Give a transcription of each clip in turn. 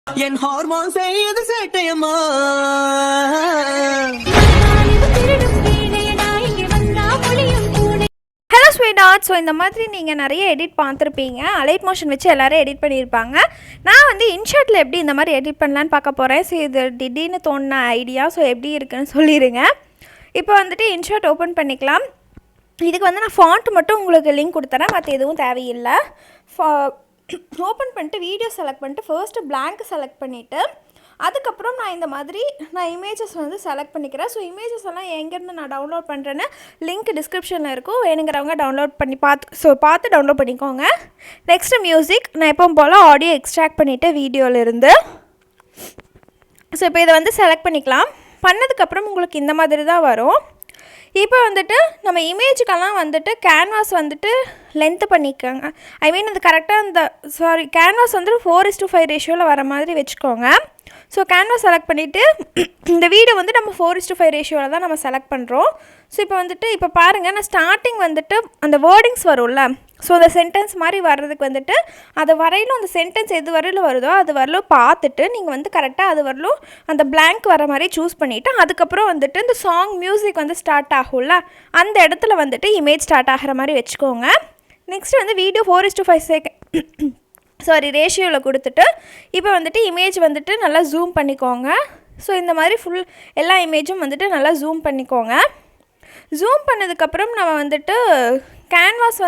என் hormone செய்து சேட்டையம்மா. Hello sweet. So இந்த மாதிரி நீங்கள் நிறைய எடிட் பார்த்துருப்பீங்க. அலைட் மோஷன் வச்சு எல்லோரும் எடிட் பண்ணியிருப்பாங்க. நான் வந்து இன்ஷாட்டில் எப்படி இந்த மாதிரி எடிட் பண்ணலான்னு பார்க்க போகிறேன். ஸோ இது திடீர்னு தோணுன ஐடியா. ஸோ எப்படி இருக்குன்னு சொல்லிடுங்க. இப்போ வந்துட்டு இன்ஷாட் ஓப்பன் பண்ணிக்கலாம். இதுக்கு வந்து நான் ஃபாண்ட் மட்டும் உங்களுக்கு லிங்க் கொடுத்துறேன், மற்ற எதுவும் தேவையில்லை. ஓப்பன் பண்ணிட்டு வீடியோ செலக்ட் பண்ணிட்டு ஃபர்ஸ்ட்டு பிளாங்க் செலக்ட் பண்ணிவிட்டு அதுக்கப்புறம் நான் இந்த மாதிரி இமேஜஸ் வந்து செலக்ட் பண்ணிக்கிறேன். ஸோ இமேஜஸ் எல்லாம் எங்கேருந்து நான் டவுன்லோட் பண்ணுறேன்னு லிங்க் டிஸ்கிரிப்ஷனில் இருக்கும், வேணுங்கிறவங்க டவுன்லோட் பண்ணி பார்த்து டவுன்லோட் பண்ணிக்கோங்க. நெக்ஸ்ட்டு மியூசிக் நான் எப்பவும் போல் ஆடியோ எக்ஸ்ட்ராக்ட் பண்ணிவிட்டு வீடியோவிலேருந்து. ஸோ இப்போ இதை வந்து செலக்ட் பண்ணிக்கலாம். பண்ணதுக்கப்புறம் உங்களுக்கு இந்த மாதிரி தான் வரும். இப்போ வந்துட்டு நம்ம இமேஜுக்கெல்லாம் வந்துட்டு கேன்வாஸ் வந்துட்டு லென்த்து பண்ணிக்கோங்க. ஐ மீன் அது கரெக்டாக கேன்வாஸ் வந்துட்டு 4:5 ரேஷியோவில் வர மாதிரி வச்சுக்கோங்க. ஸோ கேன்வாஸ் செலக்ட் பண்ணிவிட்டு இந்த வீடியோ வந்து நம்ம 4:5 ரேஷியோவில் தான் நம்ம செலக்ட் பண்ணுறோம். ஸோ இப்போ பாருங்கள், நான் ஸ்டார்டிங் வந்துட்டு அந்த வேர்டிங்ஸ் வரும்ல, ஸோ அந்த சென்டென்ஸ் மாதிரி வர்றதுக்கு வந்துட்டு அது வரையிலும் அந்த சென்டென்ஸ் எது வரையிலும் வருதோ அது வரலும் பார்த்துட்டு நீங்கள் வந்து கரெக்டாக அது வரலும் அந்த பிளாங்க் வர மாதிரி சூஸ் பண்ணிவிட்டு அதுக்கப்புறம் வந்துட்டு இந்த சாங் மியூசிக் வந்து ஸ்டார்ட் ஆகும்ல, அந்த இடத்துல வந்துட்டு இமேஜ் ஸ்டார்ட் ஆகிற மாதிரி வச்சுக்கோங்க. நெக்ஸ்ட் வந்து வீடியோ 4:5 ரேஷியோவில் கொடுத்துட்டு இப்போ வந்துட்டு இமேஜ் வந்துட்டு நல்லா ஜூம் பண்ணிக்கோங்க. ஸோ இந்த மாதிரி எல்லா இமேஜும் வந்துட்டு நல்லா ஜூம் பண்ணிக்கோங்க. ஜூம் பண்ணதுக்கப்புறம் நம்ம வந்துட்டு கேன்வாஸ்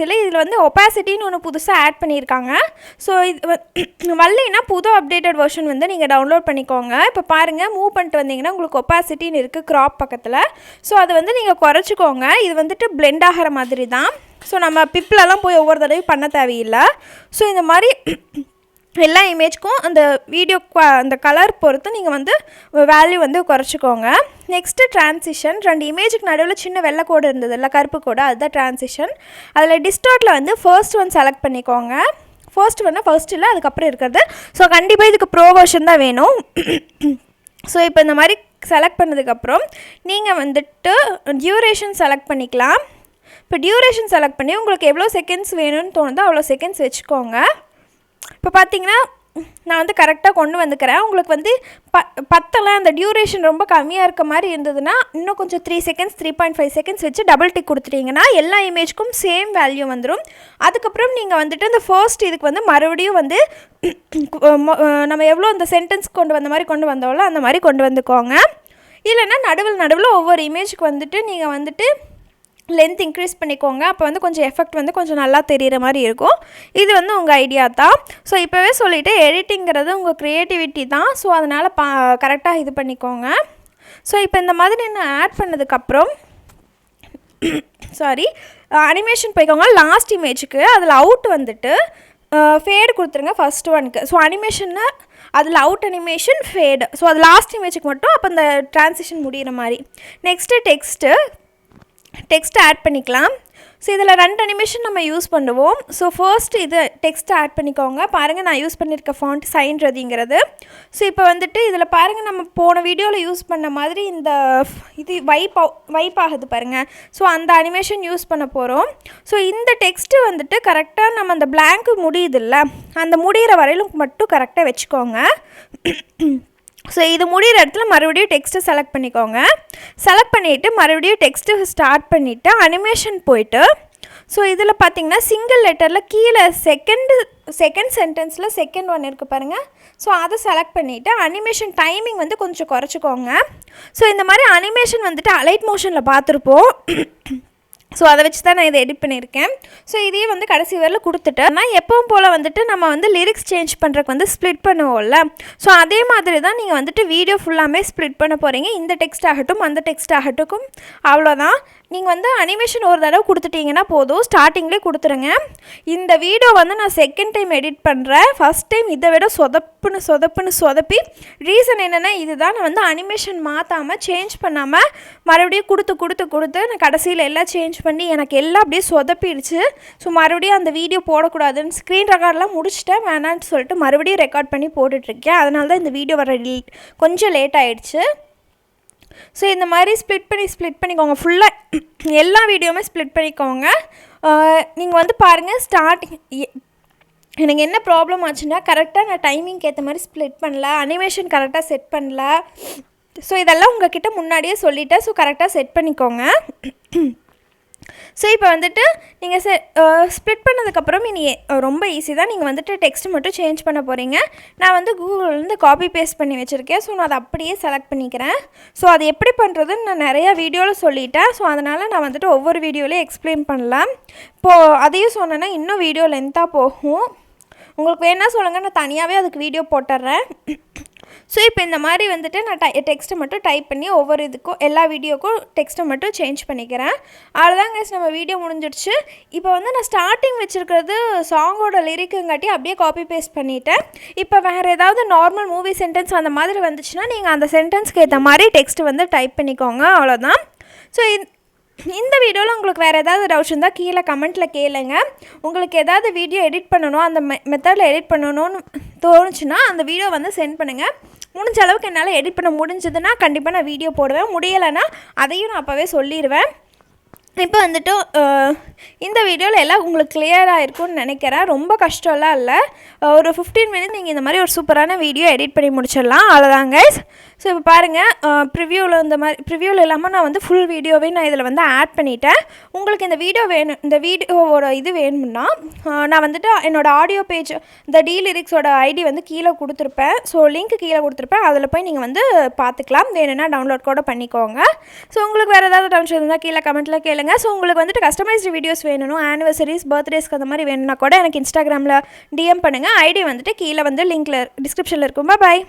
இல்லை, இதில் வந்து ஒப்பாசிட்டின்னு ஒன்று புதுசாக ஆட் பண்ணியிருக்காங்க. ஸோ இது வரலைன்னா புது அப்டேட்டட் வெர்ஷன் வந்து நீங்கள் டவுன்லோட் பண்ணிக்கோங்க. இப்போ பாருங்கள், மூவ் பண்ணிட்டு வந்தீங்கன்னா உங்களுக்கு ஒப்பாசிட்டின்னு இருக்குது க்ராப் பக்கத்தில். ஸோ அதை வந்து நீங்கள் குறைச்சிக்கோங்க. இது வந்துட்டு பிளெண்ட் ஆகிற மாதிரி தான். ஸோ நம்ம பிப்லெலாம் போய் ஒவ்வொரு தடவையும் பண்ண தேவையில்லை. ஸோ இந்த மாதிரி எல்லா இமேஜ்க்கும் அந்த வீடியோ அந்த கலர் பொறுத்து நீங்கள் வந்து வேல்யூ வந்து குறைச்சிக்கோங்க. Next transition. 2 இமேஜுக்கு நடுவில் சின்ன வெள்ளை கோடு இருந்தது இல்லை, கருப்பு கோடு, அதுதான் ட்ரான்சிஷன். அதில் டிஸ்டார்ட்டில் வந்து ஃபர்ஸ்ட் ஒன் செலக்ட் பண்ணிக்கோங்க. ஃபர்ஸ்ட் இல்லை, அதுக்கப்புறம் இருக்கிறது. ஸோ கண்டிப்பாக இதுக்கு ப்ரோ வெர்ஷன் தான் வேணும். ஸோ இப்போ இந்த மாதிரி செலக்ட் பண்ணதுக்கப்புறம் நீங்கள் வந்துட்டு டியூரேஷன் செலக்ட் பண்ணிக்கலாம். இப்போ டியூரேஷன் செலக்ட் பண்ணி உங்களுக்கு எவ்வளோ செகண்ட்ஸ் வேணும்னு தோணுதோ அவ்வளோ செகண்ட்ஸ் வச்சுக்கோங்க. இப்போ பார்த்தீங்கன்னா நான் வந்து கரெக்டாக கொண்டு வந்துக்கிறேன். உங்களுக்கு வந்து பத்தெல்லாம் அந்த டியூரேஷன் ரொம்ப கம்மியாக இருக்க மாதிரி இருந்ததுன்னா இன்னும் கொஞ்சம் 3 செகண்ட்ஸ் 3.5 செகண்ட்ஸ் வச்சு டபுள் டிக் கொடுத்துட்டீங்கன்னா எல்லா இமேஜ்க்கும் சேம் வேல்யூ வந்துடும். அதுக்கப்புறம் நீங்கள் வந்துட்டு இந்த ஃபர்ஸ்ட் இதுக்கு வந்து மறுபடியும் வந்து நம்ம எவ்வளோ அந்த சென்டென்ஸ் கொண்டு வந்தோம்ல அந்த மாதிரி கொண்டு வந்துக்கோங்க. இல்லைன்னா நடுவில் ஒவ்வொரு இமேஜுக்கு வந்துட்டு நீங்கள் வந்துட்டு லென்த் இன்க்ரீஸ் பண்ணிக்கோங்க. அப்போ வந்து கொஞ்சம் எஃபெக்ட் வந்து கொஞ்சம் நல்லா தெரிகிற மாதிரி இருக்கும். இது வந்து உங்கள் ஐடியா தான். ஸோ இப்போவே சொல்லிவிட்டு எடிட்டிங்கிறது உங்கள் க்ரியேட்டிவிட்டி தான். ஸோ அதனால் கரெக்டாக இது பண்ணிக்கோங்க. ஸோ இப்போ இந்த மாதிரி நான் ஆட் பண்ணதுக்கப்புறம் அனிமேஷன் போய்க்கோங்க. லாஸ்ட் இமேஜுக்கு அதில் அவுட் வந்துட்டு ஃபேடு கொடுத்துருங்க ஃபஸ்ட் ஒனுக்கு. ஸோ அனிமேஷன்னா அதில் அவுட் அனிமேஷன் ஃபேடு. ஸோ அது லாஸ்ட் இமேஜுக்கு மட்டும் அப்போ இந்த ட்ரான்சிஷன் முடிகிற மாதிரி. நெக்ஸ்ட்டு டெக்ஸ்ட் ஆட் பண்ணிக்கலாம். ஸோ இதில் 2 அனிமேஷன் நம்ம யூஸ் பண்ணுவோம். ஸோ ஃபர்ஸ்ட் இது டெக்ஸ்ட்டை ஆட் பண்ணிக்கோங்க. பாருங்கள், நான் யூஸ் பண்ணியிருக்க ஃபாண்ட் சைன்றதுங்கிறது. ஸோ இப்போ வந்துட்டு இதில் பாருங்கள், நம்ம போன வீடியோவில் யூஸ் பண்ண மாதிரி இந்த இது வைப் ஆகுது பாருங்கள். ஸோ அந்த அனிமேஷன் யூஸ் பண்ண போகிறோம். ஸோ இந்த டெக்ஸ்ட்டு வந்துட்டு கரெக்டாக நம்ம அந்த பிளாங்க் முடியுதில்ல, அந்த முடிகிற வரையிலும் மட்டும் கரெக்டாக வச்சுக்கோங்க. ஸோ இது முடிகிற இடத்துல மறுபடியும் டெக்ஸ்ட்டை செலக்ட் பண்ணிக்கோங்க. செலக்ட் பண்ணிவிட்டு மறுபடியும் டெக்ஸ்ட்டு ஸ்டார்ட் பண்ணிவிட்டு அனிமேஷன் போயிட்டு ஸோ இதில் பார்த்தீங்கன்னா சிங்கிள் லெட்டரில் கீழே செகண்ட் சென்டென்ஸில் செகண்ட் ஒன் இருக்குது பாருங்கள். ஸோ அதை செலக்ட் பண்ணிவிட்டு அனிமேஷன் டைமிங் வந்து கொஞ்சம் குறைச்சிக்கோங்க. ஸோ இந்த மாதிரி அனிமேஷன் வந்துட்டு அலைட் மோஷனில் பார்த்துருப்போம். ஸோ அதை வச்சு தான் நான் இதை எடிட் பண்ணியிருக்கேன். ஸோ இதையே வந்து கடைசி வரல கொடுத்துட்டேன். நான் எப்பவும் போல் வந்துட்டு நம்ம வந்து லிரிக்ஸ் சேஞ்ச் பண்ணுறதுக்கு வந்து ஸ்ப்ளிட் பண்ணுவோம்ல, ஸோ அதே மாதிரி தான் நீங்கள் வந்துட்டு வீடியோ ஃபுல்லாமே ஸ்ப்ளிட் பண்ண போகிறீங்க. இந்த டெக்ஸ்ட் ஆகட்டும் அந்த டெக்ஸ்ட் ஆகட்டும், அவ்வளோதான். நீங்கள் வந்து அனிமேஷன் ஒரு தடவை கொடுத்துட்டிங்கன்னா போதும், ஸ்டார்டிங்லேயே கொடுத்துருங்க. இந்த வீடியோ வந்து நான் செகண்ட் டைம் எடிட் பண்ணுறேன். ஃபஸ்ட் டைம் இதை விட சொதப்பி ரீசன் என்னென்னா இதுதான், நான் வந்து அனிமேஷன் மாற்றாமல் சேஞ்ச் பண்ணாமல் மறுபடியும் கொடுத்து நான் கடைசியில் எல்லாம் சேஞ்ச் பண்ணி எனக்கு எல்லாம் அப்படியே சொதப்பிடுச்சு. ஸோ மறுபடியும் அந்த வீடியோ போடக்கூடாதுன்னு ஸ்க்ரீன் ரெக்கார்டெலாம் முடிச்சுட்டேன், வேணான்னு சொல்லிட்டு மறுபடியும் ரெக்கார்ட் பண்ணி போட்டுட்ருக்கேன். அதனால தான் இந்த வீடியோ வர கொஞ்சம் லேட் ஆகிடுச்சு. ஸோ இந்த மாதிரி ஸ்ப்ளிட் பண்ணிக்கோங்க. ஃபுல்லாக எல்லா வீடியோவுமே ஸ்ப்ளிட் பண்ணிக்கோங்க. நீங்கள் வந்து பாருங்கள், எனக்கு என்ன ப்ராப்ளம் ஆச்சுன்னா கரெக்டாக நான் டைமிங்க்கு ஏற்ற மாதிரி ஸ்ப்ளிட் பண்ணல, அனிமேஷன் கரெக்டாக செட் பண்ணல. ஸோ இதெல்லாம் உங்ககிட்ட முன்னாடியே சொல்லிட்டேன். ஸோ கரெக்டாக செட் பண்ணிக்கோங்க. ஸோ இப்போ வந்துட்டு நீங்கள் ஸ்ப்ளிட் பண்ணதுக்கப்புறம் இனி ரொம்ப ஈஸி தான். நீங்கள் வந்துட்டு டெக்ஸ்ட் மட்டும் சேஞ்ச் பண்ண போகிறீங்க. நான் வந்து கூகுள்லேருந்து காப்பி பேஸ்ட் பண்ணி வச்சுருக்கேன். ஸோ நான் அதை அப்படியே செலக்ட் பண்ணிக்கிறேன். ஸோ அது எப்படி பண்ணுறதுன்னு நான் நிறையா வீடியோவில் சொல்லிட்டேன். ஸோ அதனால் நான் வந்துட்டு ஒவ்வொரு வீடியோலையும் எக்ஸ்பிளைன் பண்ணலாம். இப்போது அதையும் சொன்னேன்னா இன்னும் வீடியோ லென்த்தாக போகும். உங்களுக்கு வேணால் சொல்லுங்கள், நான் தனியாகவே அதுக்கு வீடியோ போட்டுடுறேன். ஸோ இப்போ இந்த மாதிரி வந்துட்டு நான் டெக்ஸ்ட்டை மட்டும் டைப் பண்ணி ஒவ்வொரு இதுக்கும் எல்லா வீடியோக்கும் டெக்ஸ்ட்டை மட்டும் சேஞ்ச் பண்ணிக்கிறேன். அவ்வளோதான் கைஸ், நம்ம வீடியோ முடிஞ்சிடுச்சு. இப்போ வந்து நான் ஸ்டார்டிங் வச்சுருக்கிறது சாங்கோட லிரிக்குங்காட்டி அப்படியே காப்பி பேஸ்ட் பண்ணிவிட்டேன். இப்போ வேறு ஏதாவது நார்மல் மூவி சென்டென்ஸ் அந்த மாதிரி வந்துச்சுன்னா நீங்கள் அந்த சென்டென்ஸ்க்கு ஏற்ற மாதிரி டெக்ஸ்ட்டு வந்து டைப் பண்ணிக்கோங்க. அவ்வளோதான். ஸோ இந்த வீடியோவில் உங்களுக்கு வேறு ஏதாவது டவுட்ஸ் இருந்தால் கீழே கமெண்ட்டில் கேளுங்க. உங்களுக்கு ஏதாவது வீடியோ எடிட் பண்ணணும், அந்த மெத்தடில் எடிட் பண்ணணும்னு தோணுச்சுன்னா அந்த வீடியோ வந்து சென்ட் பண்ணுங்கள். முடிஞ்ச அளவுக்கு என்னால் எடிட் பண்ண முடிஞ்சதுன்னா கண்டிப்பாக நான் வீடியோ போடுவேன். முடியலைன்னா அதையும் நான் அப்போவே சொல்லிடுவேன். இப்போ வந்துட்டு இந்த வீடியோவில் எல்லாம் உங்களுக்கு கிளியராக இருக்கும்னு நினைக்கிறேன். ரொம்ப கஷ்டம்லாம் இல்லை. ஒரு 15 மினிட்ஸ் நீங்கள் இந்த மாதிரி ஒரு சூப்பரான வீடியோ எடிட் பண்ணி முடிச்சிடலாம். அவ்வளோதான் கைஸ். ஸோ இப்போ பாருங்கள், ப்ரிவ்யூவில் இந்த மாதிரி ப்ரிவ்யூவில் இல்லாமல் நான் வந்து ஃபுல் வீடியோவே நான் இதில் வந்து ஆட் பண்ணிட்டேன். உங்களுக்கு இந்த வீடியோ வேணும், இந்த வீடியோவோட இது வேணும்னா நான் வந்துட்டு என்னோடய ஆடியோ பேஜ் இந்த லிரிக்ஸோட ஐடி வந்து கீழே கொடுத்துருப்பேன். ஸோ லிங்க் கீழே கொடுத்துருப்பேன். அதில் போய் நீங்கள் வந்து பார்த்துக்கலாம். வேணும்னா டவுன்லோட் கூட பண்ணிக்கோங்க. ஸோ உங்களுக்கு வேறு ஏதாவது டவுன்ஸ் இருந்தால் கீழே கமெண்ட்டில் கேளுங்க. ஸோ உங்களுக்கு வந்துட்டு கஸ்டமைஸ்டு வீடியோஸ் வேணும், ஆனிவர்சரிஸ், பர்த்டேஸ்க்கு அந்த மாதிரி வேணும்னா கூட எனக்கு இன்ஸ்டாகிராமில் டிஎம் பண்ணுங்கள். ஐடி வந்துட்டு கீழே வந்து லிங்க்கில் டிஸ்கிரிப்ஷனில் இருக்கும். பாய்.